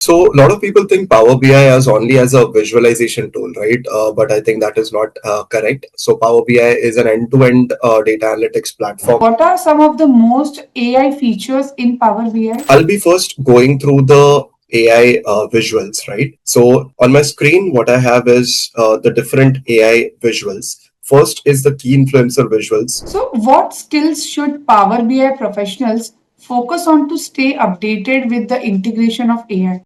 So a lot of people think Power BI as only as a visualization tool, right? But I think that is not correct. So Power BI is an end-to-end data analytics platform. What are some of the most AI features in Power BI? I'll be first going through the AI visuals, right? So on my screen, what I have is the different AI visuals. First is the key influencer visuals. So, what skills should Power BI professionals focus on to stay updated with the integration of AI?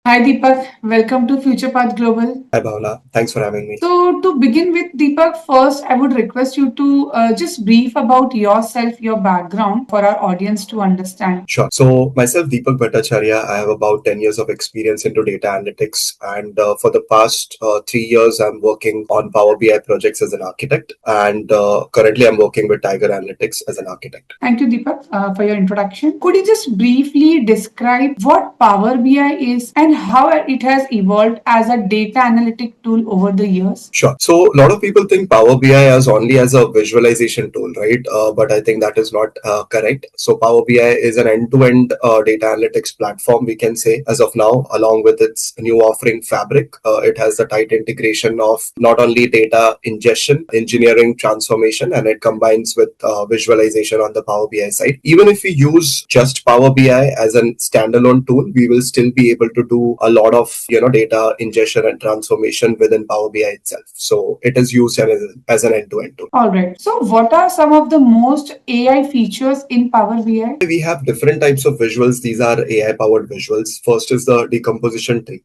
Hi Deepak, welcome to FuturePath Global. Hi Bhavna, thanks for having me. So, to begin with, Deepak, first I would request you to just brief about yourself, your background for our audience to understand. Sure. So myself, Deepak Bhattacharya, I have about 10 years of experience into data analytics. And for the past 3 years, I'm working on Power BI projects as an architect. And currently, I'm working with Tiger Analytics as an architect. Thank you, Deepak, for your introduction. Could you just briefly describe what Power BI is and how it has evolved as a data analytic tool over the years? Sure. So a lot of people think Power BI as only as a visualization tool, right? But I think that is not correct. So Power BI is an end-to-end data analytics platform, we can say, as of now, along with its new offering Fabric. It has the tight integration of not only data ingestion, engineering, transformation, and it combines with visualization on the Power BI side. Even if we use just Power BI as a standalone tool, we will still be able to do a lot of data ingestion and transformation within Power BI itself. So it is used as an end-to-end tool. All right. So, what are some of the most AI features in Power BI? We have different types of visuals. These are AI powered visuals. First is the decomposition tree.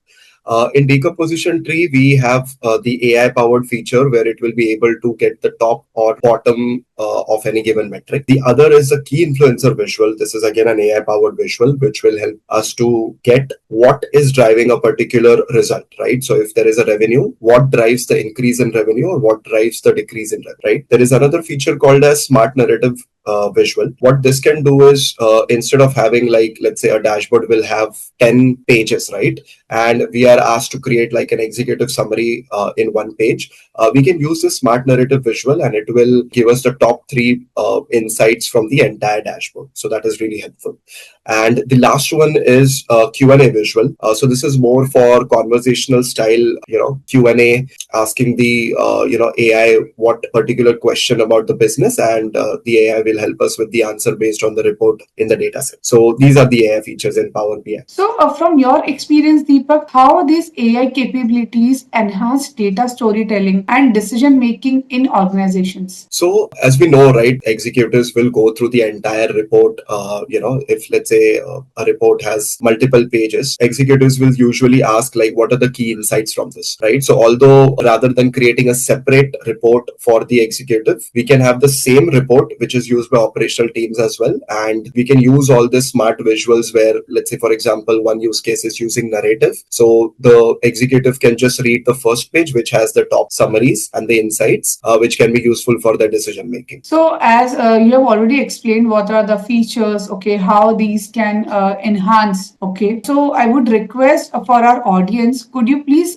In decomposition tree, we have the AI powered feature where it will be able to get the top or bottom of any given metric. The other is a key influencer visual. This is again an AI powered visual, which will help us to get what is driving a particular result, right? So if there is a revenue, what drives the increase in revenue or what drives the decrease in revenue, right? There is another feature called as smart narrative visual. What this can do is instead of having, like, let's say a dashboard will have 10 pages, right? And we are asked to create like an executive summary in one page. We can use this smart narrative visual and it will give us the top three insights from the entire dashboard. So that is really helpful. And the last one is Q&A visual. So this is more for conversational style, Q&A, asking the AI what particular question about the business, and the AI will help us with the answer based on the report in the data set. So these are the AI features in Power BI. So, from your experience, Deepak, how these AI capabilities enhance data storytelling and decision making in organizations? So as we know, right, executives will go through the entire report. If let's say a report has multiple pages, executives will usually ask like, what are the key insights from this, right? So although rather than creating a separate report for the executive, we can have the same report which is used by operational teams as well, and we can use all the smart visuals where, let's say for example, one use case is using narrative. So the executive can just read the first page, which has the top summaries and the insights, which can be useful for their decision making. So, as you have already explained, what are the features, okay, how these can enhance, okay. So, I would request for our audience, could you please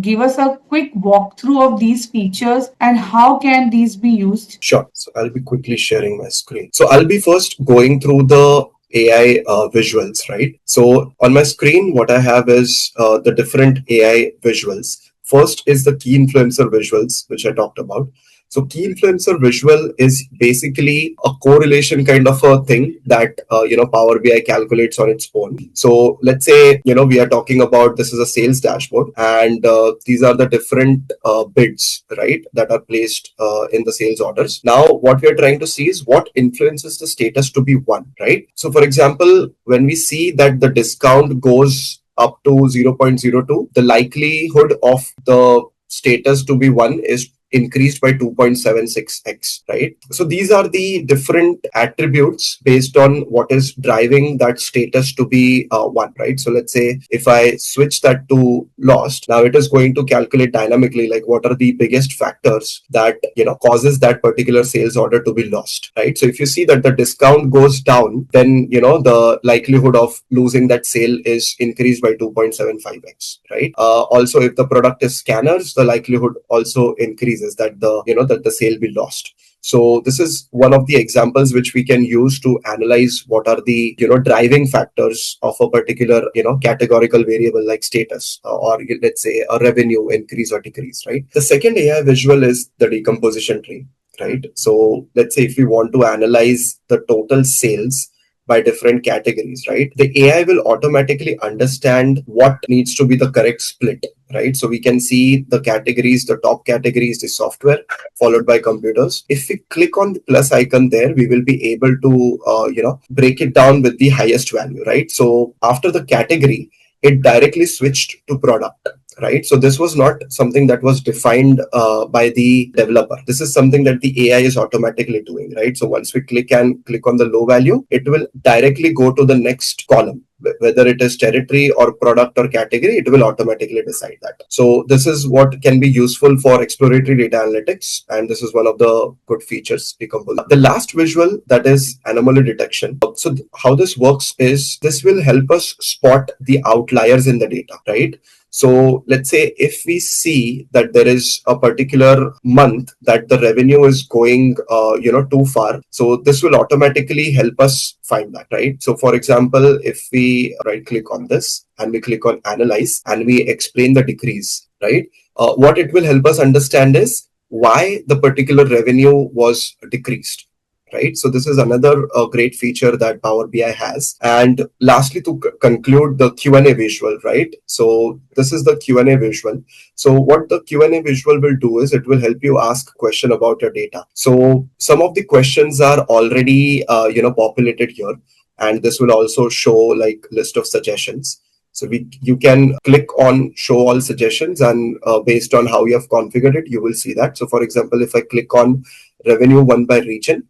give us a quick walkthrough of these features and how can these be used? Sure. So, I'll be quickly sharing my screen. So, I'll be first going through the AI visuals, right? So, on my screen, what I have is the different AI visuals. First is the key influencer visuals, which I talked about. So key influencer visual is basically a correlation kind of a thing that Power BI calculates on its own. So let's say we are talking about, this is a sales dashboard, and these are the different bids, right, that are placed in the sales orders. Now what we are trying to see is what influences the status to be 1, right? So for example, when we see that the discount goes up to 0.02, the likelihood of the status to be 1 is increased by 2.76x, right? So these are the different attributes based on what is driving that status to be 1, right? So let's say if I switch that to lost, now it is going to calculate dynamically like what are the biggest factors that causes that particular sales order to be lost, right? So if you see that the discount goes down, then the likelihood of losing that sale is increased by 2.75x, right? Also, if the product is scanners, the likelihood also increases that the sale be lost. So this is one of the examples which we can use to analyze what are the driving factors of a particular categorical variable like status, or let's say a revenue increase or decrease, right? The second AI visual is the decomposition tree, right? So let's say if we want to analyze the total sales by different categories, right? The AI will automatically understand what needs to be the correct split, right? So we can see the categories, the top categories, the software, followed by computers. If we click on the plus icon there, we will be able to, break it down with the highest value, right? So after the category, it directly switched to product, right? So this was not something that was defined by the developer. This is something that the AI is automatically doing, right? So once we click on the low value, it will directly go to the next column. Whether it is territory or product or category, it will automatically decide that. So this is what can be useful for exploratory data analytics, and this is one of the good features. The last visual, that is anomaly detection. So how this works is this will help us spot the outliers in the data, right? So let's say if we see that there is a particular month that the revenue is going, too far, so this will automatically help us find that, right? So for example, if we right click on this and we click on analyze and we explain the decrease, right? What it will help us understand is why the particular revenue was decreased, right? So this is another great feature that Power BI has. And lastly, to conclude, the Q&A visual, right? So this is the Q&A visual. So what the Q&A visual will do is it will help you ask question about your data. So some of the questions are already populated here, and this will also show like list of suggestions. So you can click on show all suggestions, and based on how you have configured it, you will see that. So for example, if I click on revenue one by region,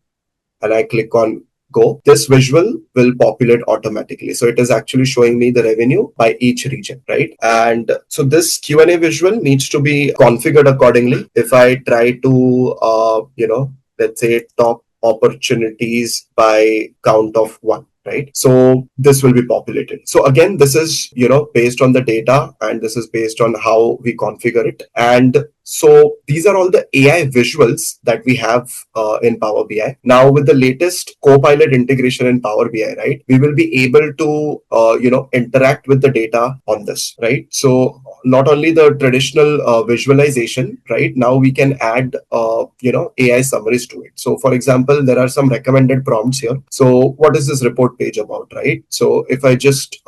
and I click on go, this visual will populate automatically. So it is actually showing me the revenue by each region, right? And so this Q&A visual needs to be configured accordingly. If I try to, let's say top opportunities by count of one, right? So this will be populated. So again, this is, based on the data, and this is based on how we configure it. And so these are all the AI visuals that we have in Power BI. Now with the latest Copilot integration in Power BI, right, we will be able to, interact with the data on this, right? So not only the traditional visualization, right? Now we can add, AI summaries to it. So for example, there are some recommended prompts here. So what is this report page about, right? So if I just,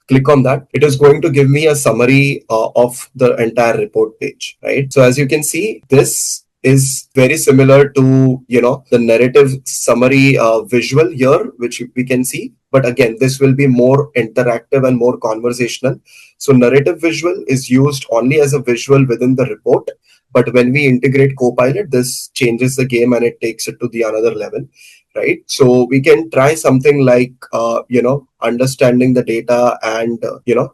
click on that, it is going to give me a summary of the entire report page, right? So as you can see, this is very similar to the narrative summary visual here, which we can see. But again, this will be more interactive and more conversational. So narrative visual is used only as a visual within the report. But when we integrate Copilot, this changes the game and it takes it to the another level, right? So we can try something like, understanding the data and,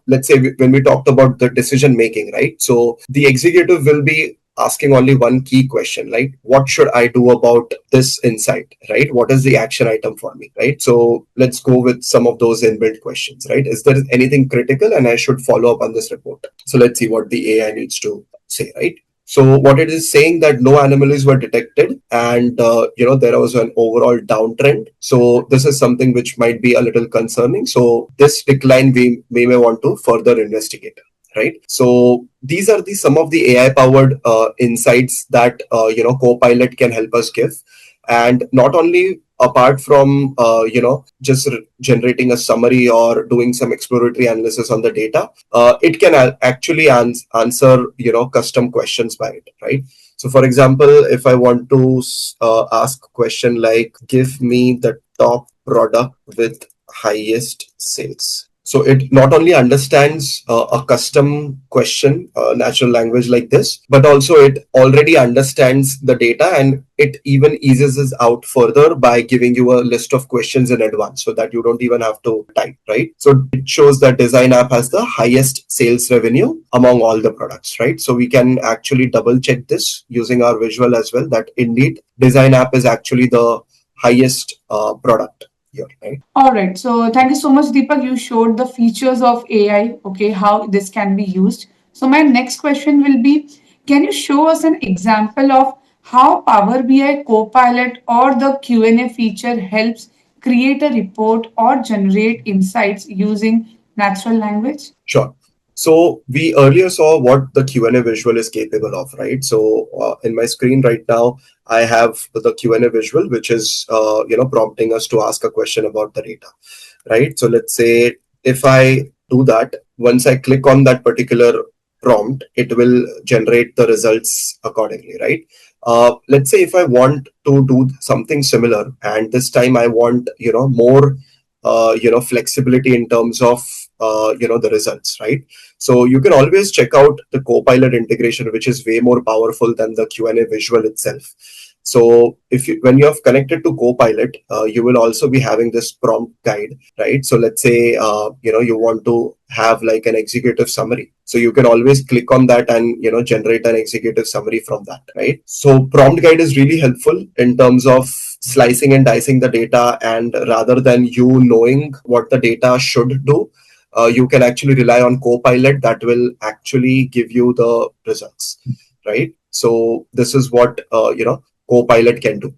let's say when we talked about the decision making, right? So the executive will be asking only one key question, like what should I do about this insight, right? What is the action item for me, right? So let's go with some of those inbuilt questions, right? Is there anything critical and I should follow up on this report? So let's see what the AI needs to say, right? So what it is saying that no anomalies were detected, and there was an overall downtrend. So this is something which might be a little concerning. So this decline we may want to further investigate, right? So these are the some of the AI powered insights that Copilot can help us give. And not only apart from just generating a summary or doing some exploratory analysis on the data, it can actually answer custom questions by it, right? So for example, if I want to ask a question like give me the top product with highest sales, so it not only understands a custom question, natural language like this, but also it already understands the data, and it even eases us out further by giving you a list of questions in advance so that you don't even have to type, right? So it shows that Design App has the highest sales revenue among all the products, right? So we can actually double check this using our visual as well, that indeed Design App is actually the highest product here, right? All right. So thank you so much, Deepak. You showed the features of AI, okay, how this can be used. So my next question will be, can you show us an example of how Power BI Copilot or the Q&A feature helps create a report or generate insights using natural language? Sure. So we earlier saw what the Q&A visual is capable of, right? So in my screen right now, I have the Q&A visual, which is prompting us to ask a question about the data, right? So let's say if I do that, once I click on that particular prompt, it will generate the results accordingly, right? Let's say if I want to do something similar, and this time I want more flexibility in terms of the results, right? So you can always check out the Copilot integration, which is way more powerful than the Q&A visual itself. So if you, when you have connected to Copilot, you will also be having this prompt guide, right? So let's say you want to have like an executive summary, so you can always click on that and generate an executive summary from that, right? So prompt guide is really helpful in terms of slicing and dicing the data, and rather than you knowing what the data should do, you can actually rely on Copilot that will actually give you the results, right? So this is what Copilot can do.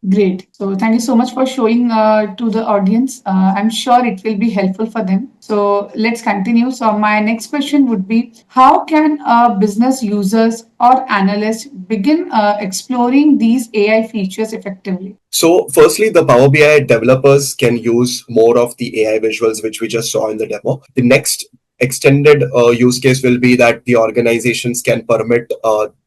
Great. So thank you so much for showing to the audience. I'm sure it will be helpful for them. So let's continue. So my next question would be, how can business users or analysts begin exploring these AI features effectively? So, firstly, the Power BI developers can use more of the AI visuals, which we just saw in the demo. The next extended use case will be that the organizations can permit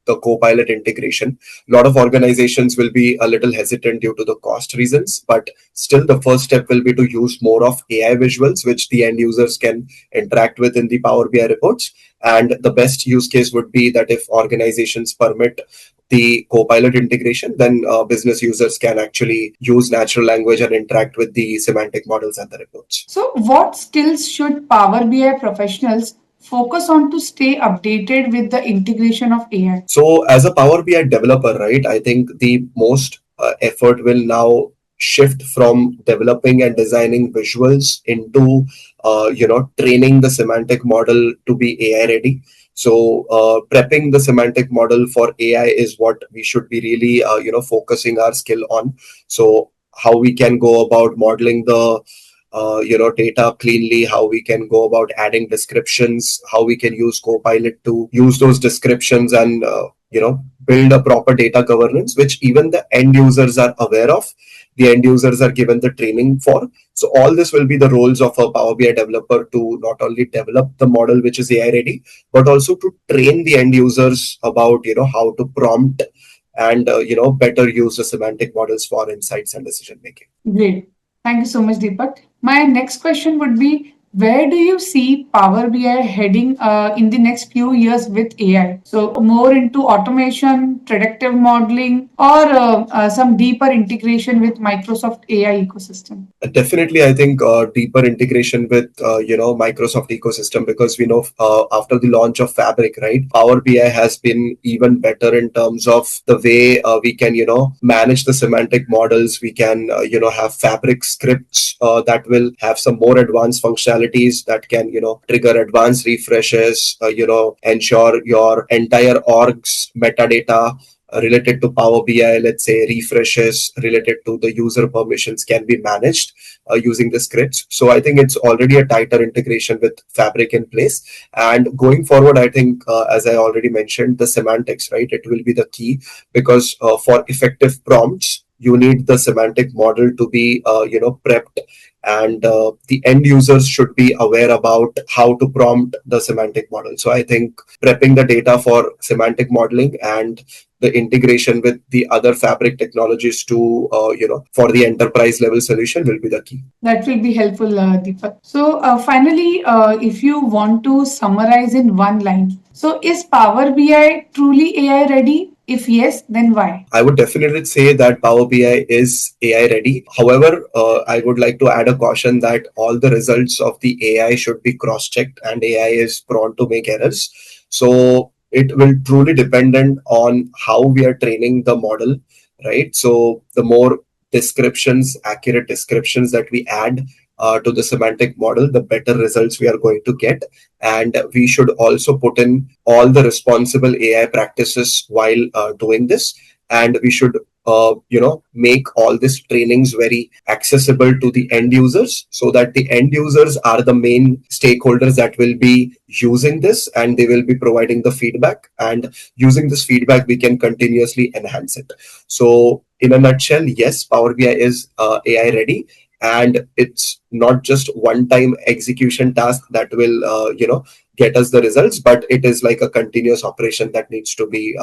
the Copilot integration. A lot of organizations will be a little hesitant due to the cost reasons, but still the first step will be to use more of AI visuals, which the end users can interact with in the Power BI reports. And the best use case would be that if organizations permit the Copilot integration, then business users can actually use natural language and interact with the semantic models and the reports. So, what skills should Power BI professionals focus on to stay updated with the integration of AI? So, as a Power BI developer, right, I think the most effort will now shift from developing and designing visuals into training the semantic model to be AI ready. So prepping the semantic model for AI is what we should be really focusing our skill on. So how we can go about modeling the data cleanly, how we can go about adding descriptions, how we can use Copilot to use those descriptions and build a proper data governance, which even the end users are aware of, the end users are given the training for. So all this will be the roles of a Power BI developer, to not only develop the model which is AI ready, but also to train the end users about how to prompt and better use the semantic models for insights and decision making. Great. Thank you so much, Deepak. My next question would be, where do you see Power BI heading in the next few years with AI? So, more into automation, predictive modeling, or some deeper integration with Microsoft AI ecosystem? Definitely, I think deeper integration with Microsoft ecosystem, because we know after the launch of Fabric, right, Power BI has been even better in terms of the way we can manage the semantic models. We can have Fabric scripts that will have some more advanced functionalities that can trigger advanced refreshes. Ensure your entire org's metadata related to Power BI, let's say refreshes related to the user permissions, can be managed using the scripts. So I think it's already a tighter integration with Fabric in place. And going forward, I think, as I already mentioned, the semantics, right? It will be the key, because for effective prompts, you need the semantic model to be prepped, and the end users should be aware about how to prompt the semantic model. So I think prepping the data for semantic modeling and the integration with the other Fabric technologies to for the enterprise level solution will be the key. That will be helpful, Deepak. So, finally, if you want to summarize in one line, so is Power BI truly AI ready? If yes, then why? I would definitely say that Power BI is AI ready. However, I would like to add a caution that all the results of the AI should be cross checked, and AI is prone to make errors. So it will truly dependent on how we are training the model, right? So the more descriptions, accurate descriptions that we add to the semantic model, the better results we are going to get. And we should also put in all the responsible AI practices while doing this. and we should make all these trainings very accessible to the end users, so that the end users are the main stakeholders that will be using this, and they will be providing the feedback, and using this feedback we can continuously enhance it. So in a nutshell, yes, Power BI is AI ready, and it's not just one time execution task that will get us the results, but it is like a continuous operation that needs to be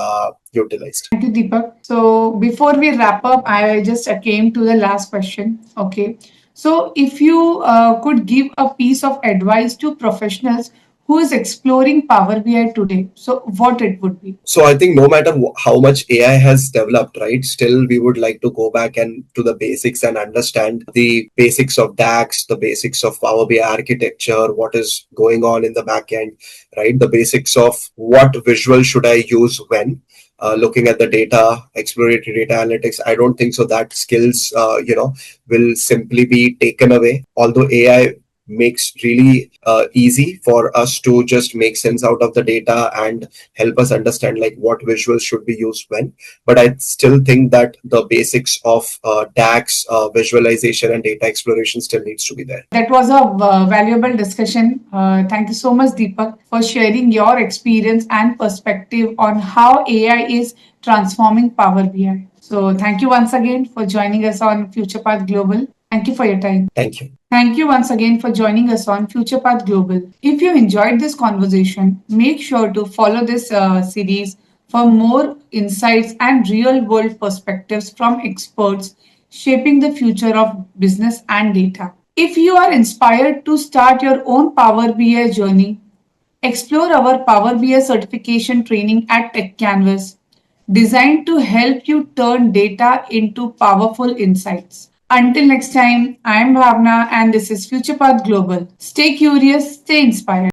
utilized. Thank you, Deepak. So before we wrap up, I just came to the last question. Okay. So if you could give a piece of advice to professionals who is exploring Power BI today, so what it would be? So I think no matter how much AI has developed, right, still we would like to go back and to the basics and understand the basics of DAX, the basics of Power BI architecture, what is going on in the back end, right? The basics of what visual should I use when. Looking at the data, exploratory data analytics, I don't think so that skills, will simply be taken away. Although AI makes really easy for us to just make sense out of the data and help us understand like what visuals should be used when, but I still think that the basics of DAX, visualization and data exploration still needs to be there. That was a valuable discussion. Thank you so much, Deepak, for sharing your experience and perspective on how AI is transforming Power BI. So, thank you once again for joining us on FuturePath Global. Thank you for your time. Thank you. Thank you once again for joining us on FuturePath Global. If you enjoyed this conversation, make sure to follow this series for more insights and real world perspectives from experts shaping the future of business and data. If you are inspired to start your own Power BI journey, explore our Power BI certification training at Techcanvass, designed to help you turn data into powerful insights. Until next time, I am Bhavna and this is FuturePath Global. Stay curious, stay inspired.